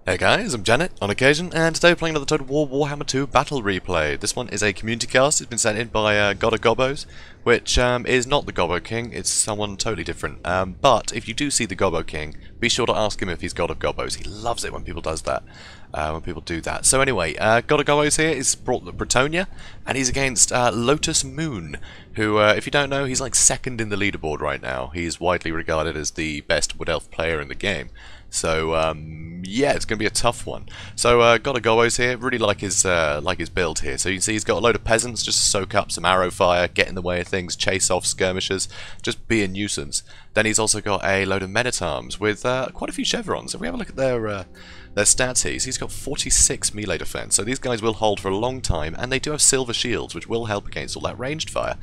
Hey guys, I'm Janet on occasion, and today we're playing another Total War Warhammer II Battle Replay. This one is a community cast. It's been sent in by Gobboz, which is not the Gobbo King. It's someone totally different. But if you do see the Gobbo King, be sure to ask him if he's God of Gobbos. He loves it when people do that. So anyway, God of Gobbos here is brought the Bretonnia, and he's against Lotus Moon, who, if you don't know, he's like second in the leaderboard right now. He's widely regarded as the best Wood Elf player in the game. So yeah, it's going to be a tough one. So got a Gobboz here. Really like his build here. So you can see he's got a load of peasants just to soak up some arrow fire, get in the way of things, chase off skirmishers, just be a nuisance. Then he's also got a load of men-at-arms with quite a few chevrons. If we have a look at their stats here, he's got 46 melee defense. So these guys will hold for a long time, and they do have silver shields, which will help against all that ranged fire.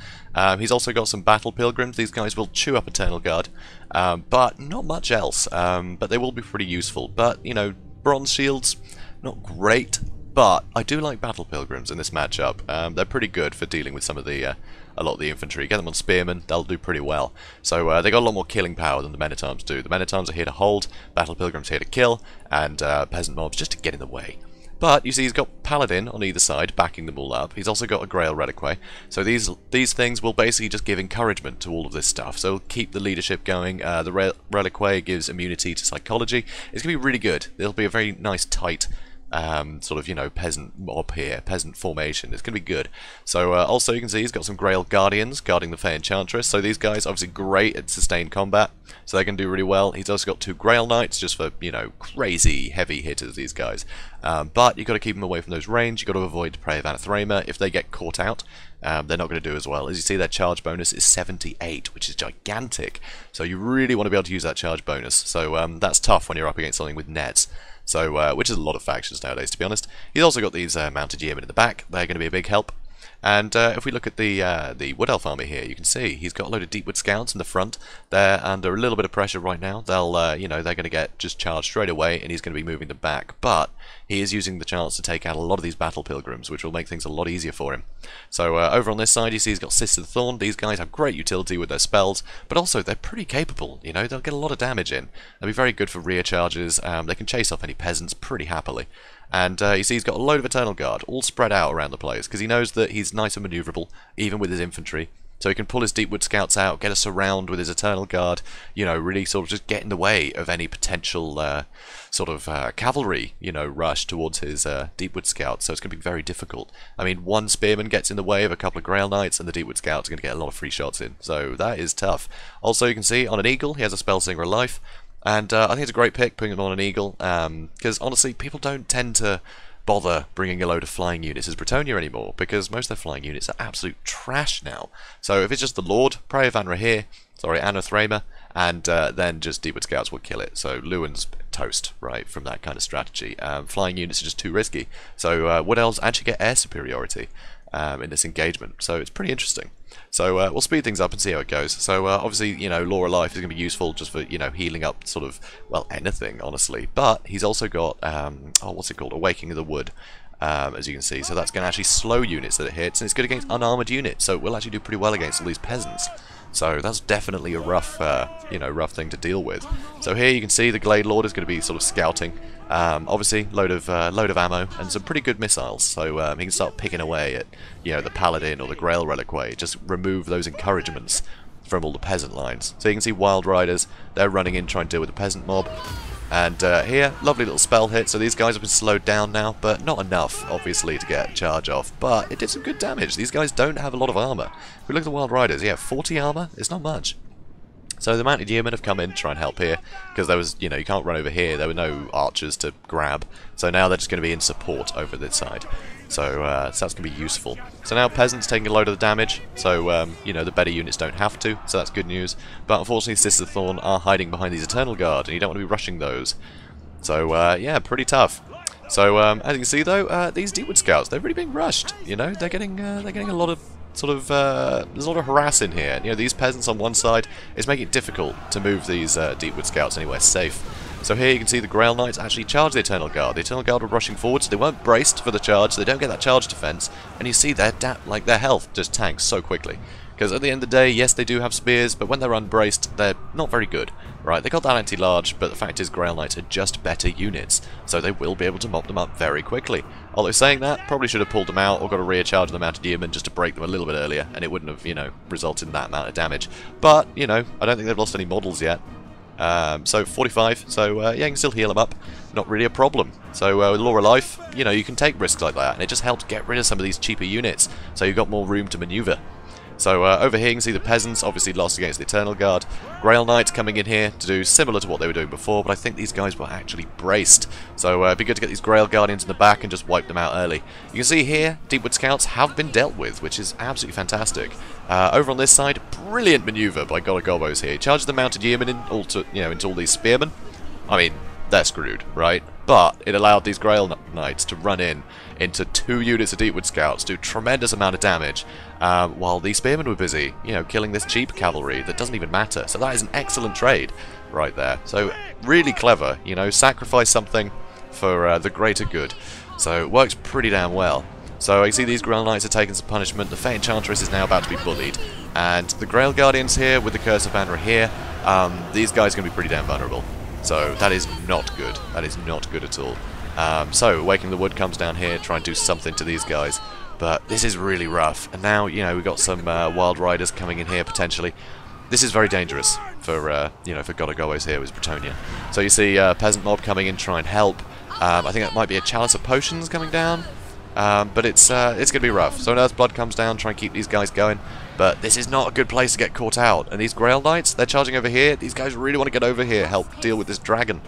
He's also got some battle pilgrims. These guys will chew up Eternal Guard, but not much else. But they will be pretty useful. But you know, bronze shields, not great. But I do like battle pilgrims in this matchup. They're pretty good for dealing with some of the a lot of the infantry. Get them on spearmen, they'll do pretty well. So they got a lot more killing power than the men-at-arms do. The men-at-arms are here to hold, battle pilgrims here to kill, and peasant mobs just to get in the way. But you see he's got Paladin on either side, backing them all up. He's also got a Grail Reliquary. So these things will basically just give encouragement to all of this stuff. So it'll keep the leadership going. The Reliquary gives immunity to psychology. It's going to be really good. It'll be a very nice, tight sort of, you know, peasant mob here, peasant formation. It's going to be good. So also you can see he's got some Grail Guardians guarding the Fey Enchantress. So these guys obviously great at sustained combat, so they can do really well. He's also got two Grail Knights just for, you know, crazy heavy hitters, these guys. But you've got to keep them away from those range. You've got to avoid Prey of Anathrema. If they get caught out, they're not going to do as well. As you see, their charge bonus is 78, which is gigantic. So you really want to be able to use that charge bonus. So that's tough when you're up against something with nets. So, which is a lot of factions nowadays, to be honest. He's also got these mounted yeomen in the back. They're going to be a big help. And if we look at the Wood Elf army here, you can see he's got a load of Deepwood Scouts in the front. They're under a little bit of pressure right now. They'll, you know, they're going to get just charged straight away, and he's going to be moving them back. But he is using the chance to take out a lot of these battle pilgrims, which will make things a lot easier for him. So over on this side, you see he's got Sister Thorn. These guys have great utility with their spells, but also they're pretty capable. You know, they'll get a lot of damage in. They'll be very good for rear charges. They can chase off any peasants pretty happily. And you see he's got a load of Eternal Guard all spread out around the place because he knows that he's nice and maneuverable, even with his infantry. So he can pull his Deepwood Scouts out, get a surround with his Eternal Guard, you know, really sort of just get in the way of any potential cavalry, you know, rush towards his Deepwood Scouts. So it's going to be very difficult. I mean, one Spearman gets in the way of a couple of Grail Knights, and the Deepwood Scouts are going to get a lot of free shots in. So that is tough. Also, you can see on an Eagle, he has a Spellsinger of Life. And I think it's a great pick, putting him on an Eagle, because honestly, people don't tend to bother bringing a load of flying units as Bretonnia anymore, because most of their flying units are absolute trash now. So if it's just the Lord, Prey of Anathrema, and then just Deepwood Scouts will kill it. So Lewin's toast, right, from that kind of strategy. Flying units are just too risky. So Wood Elves actually get air superiority in this engagement, so it's pretty interesting. So we'll speed things up and see how it goes. So obviously, you know, Law of Life is going to be useful just for, you know, healing up sort of, well, anything, honestly. But he's also got, oh, what's it called? Awakening of the Wood, as you can see. So that's going to actually slow units that it hits, and it's good against unarmored units, so it will actually do pretty well against all these peasants. So that's definitely a rough, you know, rough thing to deal with. So here you can see the Glade Lord is going to be sort of scouting. Obviously, load of ammo and some pretty good missiles. So he can start picking away at, you know, the Paladin or the Grail Reliquary. Just remove those encouragements from all the peasant lines. So you can see Wild Riders. They're running in trying to deal with the peasant mob. And here, lovely little spell hit. So these guys have been slowed down now, but not enough, obviously, to get charge off. But it did some good damage. These guys don't have a lot of armor. If we look at the Wild Riders, yeah, 40 armor. It's not much. So the mounted yeomen have come in to try and help here, because there was, you know, you can't run over here. There were no archers to grab. So now they're just going to be in support over this side. So that's going to be useful. So now Peasant's taking a load of the damage, so you know, the better units don't have to, so that's good news. But unfortunately, Sister Thorn are hiding behind these Eternal Guard, and you don't want to be rushing those. So yeah, pretty tough. So as you can see though, these Deepwood Scouts, they're really being rushed. You know, they're getting a lot of sort of there's a lot of harass in here. You know, these peasants on one side is making it difficult to move these Deepwood Scouts anywhere safe. So here you can see the Grail Knights actually charge the Eternal Guard. The Eternal Guard were rushing forward, so they weren't braced for the charge, so they don't get that charge defense. And you see their health just tanks so quickly, Because at the end of the day, yes, they do have spears, but when they're unbraced, they're not very good, right? They got that anti-large, but the fact is Grail Knights are just better units, so they will be able to mop them up very quickly. Although saying that, probably should have pulled them out or got a rear charge of the Mounted Yeoman just to break them a little bit earlier, and it wouldn't have, you know, resulted in that amount of damage. But, you know, I don't think they've lost any models yet. So 45, so yeah, you can still heal them up, not really a problem. So with Law of Life, you know, you can take risks like that, and it just helps get rid of some of these cheaper units, so you've got more room to maneuver. So over here you can see the Peasants obviously lost against the Eternal Guard. Grail Knights coming in here to do similar to what they were doing before, but I think these guys were actually braced. So it'd be good to get these Grail Guardians in the back and just wipe them out early. You can see here, Deepwood Scouts have been dealt with, which is absolutely fantastic. Over on this side, brilliant maneuver by Gobboz here. He charges the Mounted Yeoman into all these Spearmen. I mean, they're screwed, right? But it allowed these Grail Knights to run into 2 units of Deepwood Scouts, do tremendous amount of damage, while the Spearmen were busy, you know, killing this cheap cavalry that doesn't even matter. So that is an excellent trade right there. So really clever, you know, sacrifice something for the greater good. So it works pretty damn well. So you see these Grail Knights are taking some punishment. The Fey Enchantress is now about to be bullied, and the Grail Guardians here with the Curse of Banner here, these guys are going to be pretty damn vulnerable. So that is not good. That is not good at all. So Waking the Wood comes down here, try and do something to these guys, but this is really rough. And now, you know, we've got some Wild Riders coming in here potentially. This is very dangerous for you know, for Gobboz here with Bretonnia. So you see Peasant Mob coming in, try and help. I think that might be a Chalice of Potions coming down. But it's going to be rough. So Earth's Blood comes down, try and keep these guys going. But this is not a good place to get caught out. And these Grail Knights, they're charging over here. These guys really want to get over here, help deal with this dragon.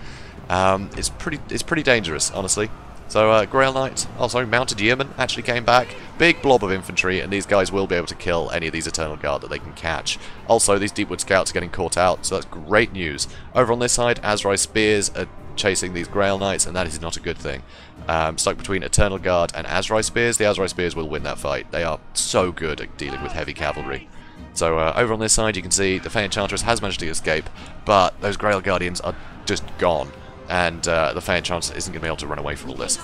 It's pretty dangerous, honestly. So Grail Knight, oh sorry, Mounted Yeoman actually came back. Big blob of infantry, and these guys will be able to kill any of these Eternal Guard that they can catch. Also, these Deepwood Scouts are getting caught out, so that's great news. Over on this side, Azrai Spears are chasing these Grail Knights, and that is not a good thing. Stuck between Eternal Guard and Azrai Spears. The Azrai Spears will win that fight. They are so good at dealing with heavy cavalry. So over on this side you can see the Fey Enchantress has managed to escape, but those Grail Guardians are just gone, and the Fey Enchantress isn't going to be able to run away from all this.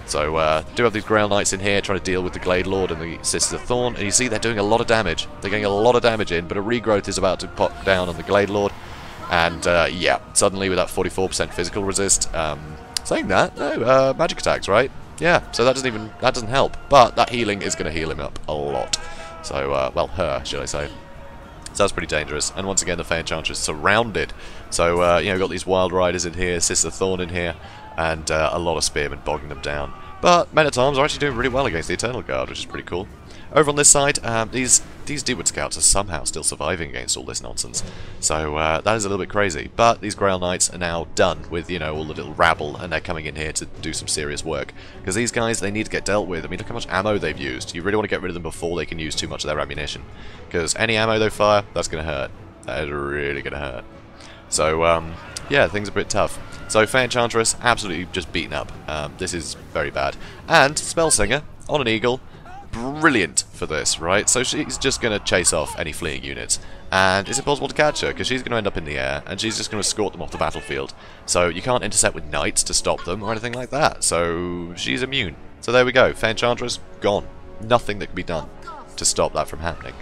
So do have these Grail Knights in here trying to deal with the Glade Lord and the Sisters of Thorn, and you see they're doing a lot of damage. They're getting a lot of damage in, but a regrowth is about to pop down on the Glade Lord, and yeah, suddenly with that 44% physical resist, saying that, no, magic attacks, right? Yeah, so that doesn't help, but that healing is going to heal him up a lot. So, well, her, should I say. So that's pretty dangerous. And once again, the Fey Enchantress is surrounded. So, you know, we've got these Wild Riders in here, Sister Thorn in here, and a lot of Spearmen bogging them down. But Men-at-Arms are actually doing really well against the Eternal Guard, which is pretty cool. Over on this side, these Deepwood Scouts are somehow still surviving against all this nonsense. So that is a little bit crazy. But these Grail Knights are now done with, you know, all the little rabble, and they're coming in here to do some serious work. Because these guys, they need to get dealt with. I mean, look how much ammo they've used. You really want to get rid of them before they can use too much of their ammunition. Because any ammo they fire, that's going to hurt. That is really going to hurt. So, yeah, things are a bit tough. So, Fey Enchantress, absolutely just beaten up. This is very bad. And Spellsinger, on an eagle, brilliant for this, right? So she's just going to chase off any fleeing units. And it's impossible to catch her, because she's going to end up in the air, and she's just going to escort them off the battlefield. So you can't intercept with knights to stop them, or anything like that. So she's immune. So there we go, Fey Enchantress, gone. Nothing that can be done to stop that from happening.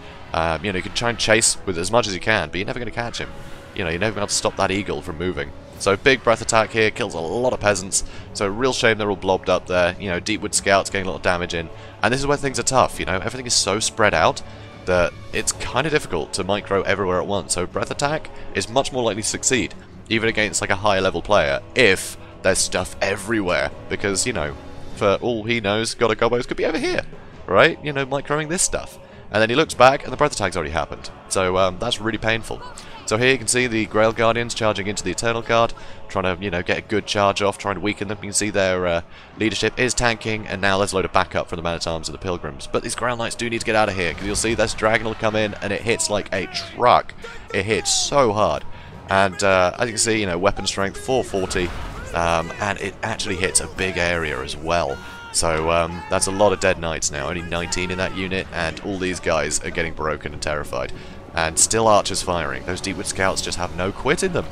You know, you can try and chase with as much as you can, but you're never going to catch him. You know, you're never going to be able to stop that eagle from moving. So big breath attack here, kills a lot of peasants. So real shame they're all blobbed up there. You know, Deepwood Scouts getting a lot of damage in. And this is where things are tough, you know. Everything is so spread out that it's kind of difficult to micro everywhere at once. So breath attack is much more likely to succeed, even against like a higher level player, if there's stuff everywhere. Because, you know, for all he knows, Gobboz could be over here, right? You know, microing this stuff. And then he looks back and the breath attack's already happened. So that's really painful. So here you can see the Grail Guardians charging into the Eternal Guard, trying to, you know, get a good charge off, trying to weaken them. You can see their leadership is tanking, and now there's a load of backup from the Man-at-Arms and the Pilgrims. But these Grail Knights do need to get out of here, because you'll see this dragon will come in, and it hits like a truck. It hits so hard. And as you can see, you know, weapon strength 440, and it actually hits a big area as well. So that's a lot of dead knights now, only 19 in that unit, and all these guys are getting broken and terrified. And still archers firing. Those Deepwood Scouts just have no quit in them.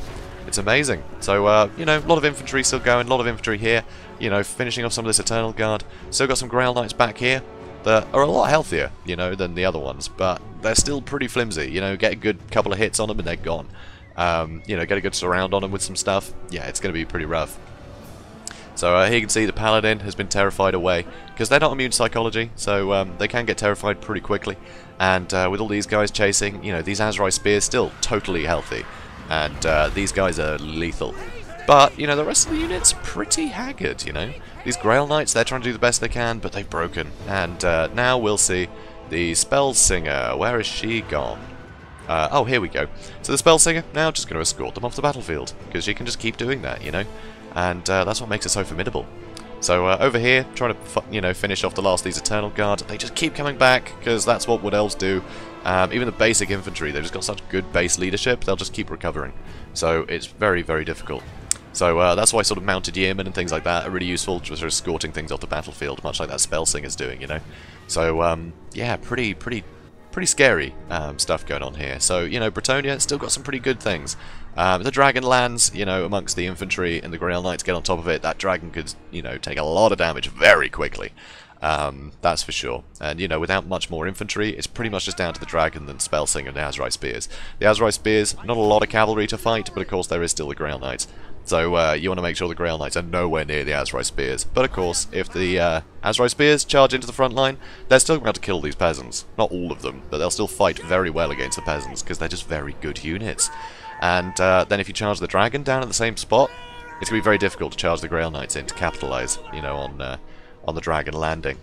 It's amazing. So, you know, a lot of infantry still going, a lot of infantry here. You know, finishing off some of this Eternal Guard. Still got some Grail Knights back here. that are a lot healthier, you know, than the other ones, but they're still pretty flimsy. You know, get a good couple of hits on them and they're gone. You know, get a good surround on them with some stuff. Yeah, it's going to be pretty rough. So here you can see the Paladin has been terrified away, because they're not immune to psychology, so they can get terrified pretty quickly. And with all these guys chasing, you know, these Azrai Spears still totally healthy, and these guys are lethal. But, you know, the rest of the unit's pretty haggard, you know. These Grail Knights, they're trying to do the best they can, but they've broken. And now we'll see the Spell Singer. Where is she gone? Oh, here we go. So the Spell Singer now just going to escort them off the battlefield, because she can just keep doing that, you know. And that's what makes her so formidable. So over here, trying to you know, finish off the last of these Eternal Guard. They just keep coming back, because that's what Wood Elves do. Even the basic infantry, they've just got such good base leadership, they'll just keep recovering. So it's very, very difficult. So that's why sort of mounted yeomen and things like that are really useful, just sort of escorting things off the battlefield, much like that Spell Singer's doing, you know. So yeah, pretty scary stuff going on here. So, you know, Bretonnia still got some pretty good things. The dragon lands, you know, amongst the infantry, and the Grail Knights get on top of it. That dragon could, you know, take a lot of damage very quickly. That's for sure. And, you know, without much more infantry, it's pretty much just down to the dragon and Spell Singer and the Azrai Spears. The Azrai Spears, not a lot of cavalry to fight, but of course there is still the Grail Knights. So you want to make sure the Grail Knights are nowhere near the Azrai Spears. But of course, if the Azrai Spears charge into the front line, they're still going to have to kill these peasants. Not all of them, but they'll still fight very well against the peasants, because they're just very good units. And then if you charge the dragon down at the same spot, it's going to be very difficult to charge the Grail Knights in to capitalise, you know, on the dragon landing.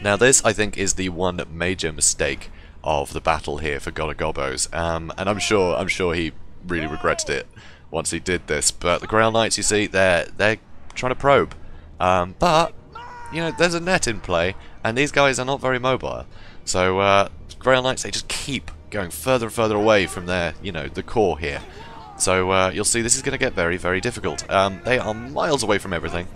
Now this, I think, is the one major mistake of the battle here for Gobboz. And I'm sure he really regretted it once he did this, but the Grail Knights, you see, they're trying to probe, but you know, there's a net in play, and these guys are not very mobile. So Grail Knights, they just keep going further and further away from their, you know, the core here. So you'll see this is going to get very, very difficult. They are miles away from everything,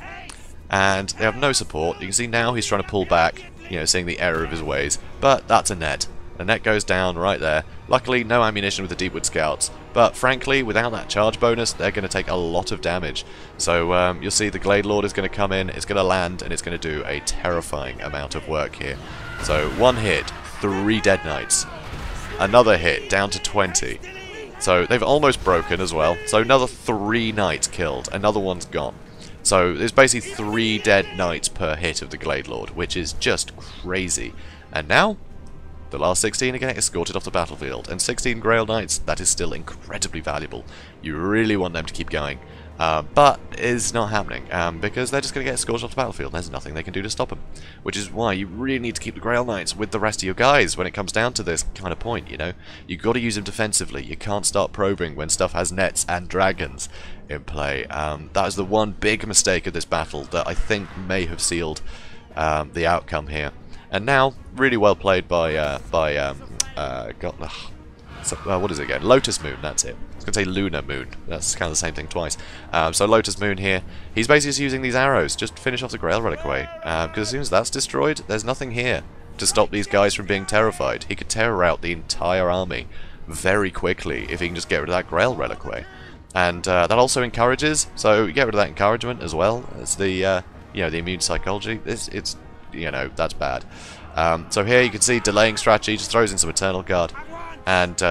and they have no support. You can see now he's trying to pull back, you know, seeing the error of his ways, but that's a net. The net goes down right there. Luckily, no ammunition with the Deepwood Scouts, but frankly, without that charge bonus, they're going to take a lot of damage. So you'll see the Glade Lord is going to come in, it's going to land, and it's going to do a terrifying amount of work here. So one hit, 3 dead knights. Another hit, down to 20. So they've almost broken as well. So another 3 knights killed, another one's gone. So there's basically 3 dead knights per hit of the Glade Lord, which is just crazy. And now the last 16 are getting escorted off the battlefield, and 16 Grail Knights, that is still incredibly valuable. You really want them to keep going, but it's not happening, because they're just going to get escorted off the battlefield. There's nothing they can do to stop them, which is why you really need to keep the Grail Knights with the rest of your guys when it comes down to this kind of point, you know. You've got to use them defensively. You can't start probing when stuff has nets and dragons in play. That is the one big mistake of this battle that I think may have sealed the outcome here. And now, really well played by what is it again? Lotus Moon, that's it. I was going to say Lunar Moon. That's kind of the same thing twice. So Lotus Moon here, he's basically just using these arrows, just to finish off the Grail Reliquary. Because as soon as that's destroyed, there's nothing here to stop these guys from being terrified. He could tear out the entire army very quickly if he can just get rid of that Grail Reliquary. And that also encourages, so you get rid of that encouragement as well as the, you know, the immune psychology. It's you know, that's bad. So here you can see delaying strategy, just throws in some Eternal Guard, and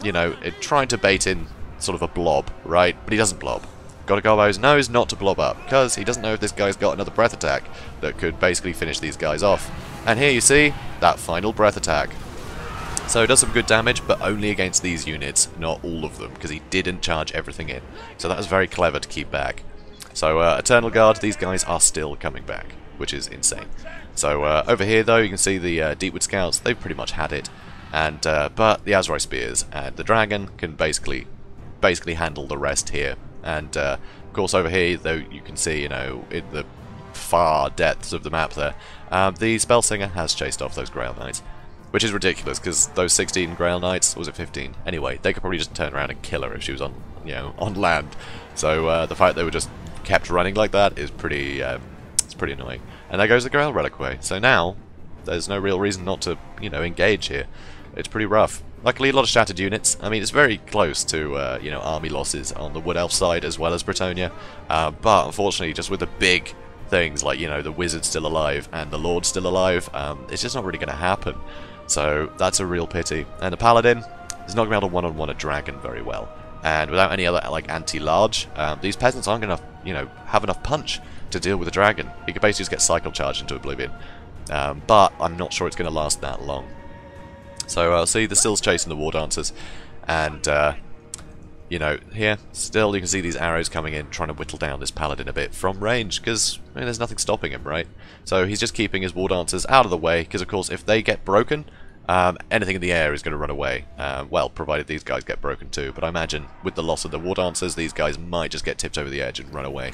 you know, trying to bait in sort of a blob, right? But he doesn't blob. Gobboz knows not to blob up, because he doesn't know if this guy's got another breath attack that could basically finish these guys off. And here you see that final breath attack. So it does some good damage, but only against these units, not all of them, because he didn't charge everything in. So that was very clever to keep back. So Eternal Guard, these guys are still coming back, which is insane. So over here, though, you can see the Deepwood Scouts. They've pretty much had it, and but the Azrai Spears and the Dragon can basically handle the rest here. And of course, over here, though, you can see, you know, in the far depths of the map there, the Spell Singer has chased off those Grail Knights, which is ridiculous because those 16 Grail Knights, or was it 15? Anyway, they could probably just turn around and kill her if she was on, you know, on land. So the fact they were just kept running like that is pretty annoying. And there goes the Grail Reliquary. So now, there's no real reason not to, you know, engage here. It's pretty rough. Luckily, a lot of shattered units. I mean, it's very close to, you know, army losses on the Wood Elf side as well as Bretonnia. But unfortunately, just with the big things like, you know, the wizard's still alive and the lord's still alive, it's just not really going to happen. So that's a real pity. And the paladin is not going to be able to one-on-one a dragon very well. And without any other, like, anti-large, these peasants aren't going to, you know, have enough punch to deal with a dragon. He could basically just get cycle charged into oblivion. But I'm not sure it's going to last that long. So see, the still's chasing the war dancers, and you know, here still you can see these arrows coming in, trying to whittle down this paladin a bit from range, because I mean, there's nothing stopping him, right? So he's just keeping his war dancers out of the way, because of course if they get broken, anything in the air is going to run away. Well, provided these guys get broken too, but I imagine with the loss of the war dancers, these guys might just get tipped over the edge and run away.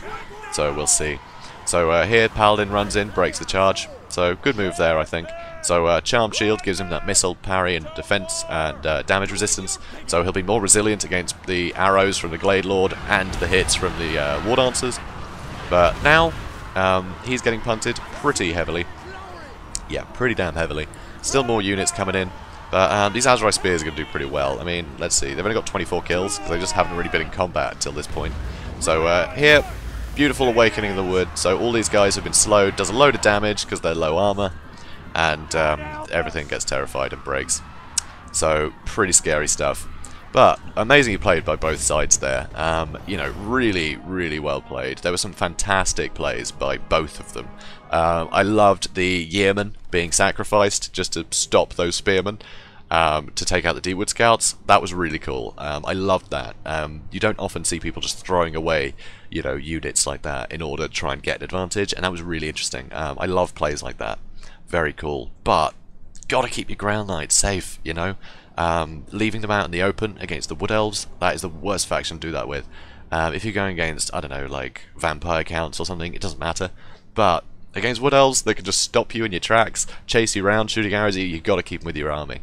So we'll see. So here, Paladin runs in, breaks the charge. So good move there, I think. So Charm Shield gives him that missile parry and defense and damage resistance. So he'll be more resilient against the arrows from the Glade Lord and the hits from the War Dancers. But now he's getting punted pretty heavily. Yeah, pretty damn heavily. Still more units coming in. But these Azrai Spears are going to do pretty well. I mean, let's see. They've only got 24 kills because they just haven't really been in combat until this point. So here, beautiful Awakening in the Wood. So all these guys have been slowed. Does a load of damage because they're low armor. And everything gets terrified and breaks. So, pretty scary stuff. But, amazingly played by both sides there. You know, really, really well played. There were some fantastic plays by both of them. I loved the Yeoman being sacrificed just to stop those spearmen, to take out the Deepwood Scouts. That was really cool. I loved that. You don't often see people just throwing away, you know, units like that in order to try and get an advantage, and that was really interesting. I love plays like that. Very cool, but gotta keep your ground knights safe, you know. Leaving them out in the open against the Wood Elves, that is the worst faction to do that with. If you're going against, I don't know, like vampire counts or something, it doesn't matter. But against Wood Elves, they can just stop you in your tracks, chase you around, shooting arrows at you. You've got to keep them with your army,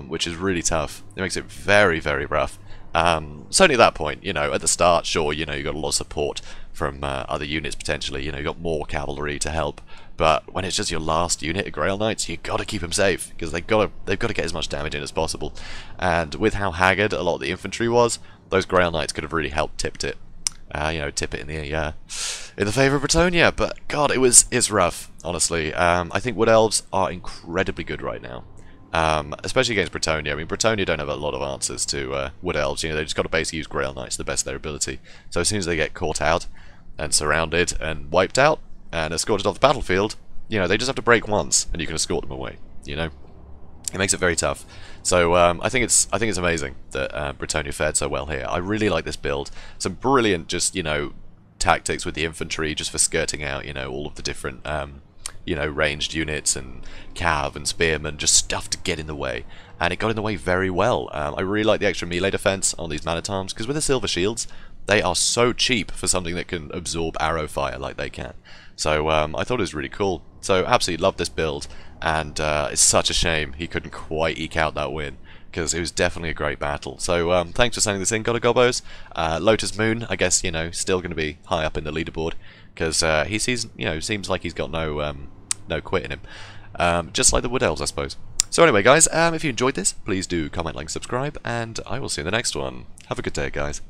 which is really tough. It makes it very, very rough. Certainly at that point, you know, at the start, sure, you know, you got a lot of support from other units potentially. You know, you got more cavalry to help. But when it's just your last unit of Grail Knights, you got to keep them safe because they've got to get as much damage in as possible. And with how haggard a lot of the infantry was, those Grail Knights could have really helped tip it. You know, tip it in the favour of Bretonnia. But God, it's rough, honestly. I think Wood Elves are incredibly good right now. Especially against Bretonnia. I mean, Bretonnia don't have a lot of answers to Wood Elves. You know, they just got to basically use Grail Knights to the best of their ability. So as soon as they get caught out and surrounded and wiped out and escorted off the battlefield, you know, they just have to break once and you can escort them away. You know, it makes it very tough. So I think it's amazing that Bretonnia fared so well here. I really like this build. Some brilliant, just, you know, tactics with the infantry just for skirting out, you know, all of the different you know, ranged units and cav and spearmen, just stuff to get in the way, and it got in the way very well. I really like the extra melee defense on these man-at-arms, because with the silver shields, they are so cheap for something that can absorb arrow fire like they can. So I thought it was really cool. So absolutely loved this build, and it's such a shame he couldn't quite eke out that win, because it was definitely a great battle. So thanks for sending this in, Gobboz. Lotus Moon, I guess, you know, still going to be high up in the leaderboard, because he sees, you know, seems like he's got no quit in him, just like the Wood Elves, I suppose. So anyway, guys, if you enjoyed this, please do comment, like, subscribe, and I will see you in the next one. Have a good day, guys.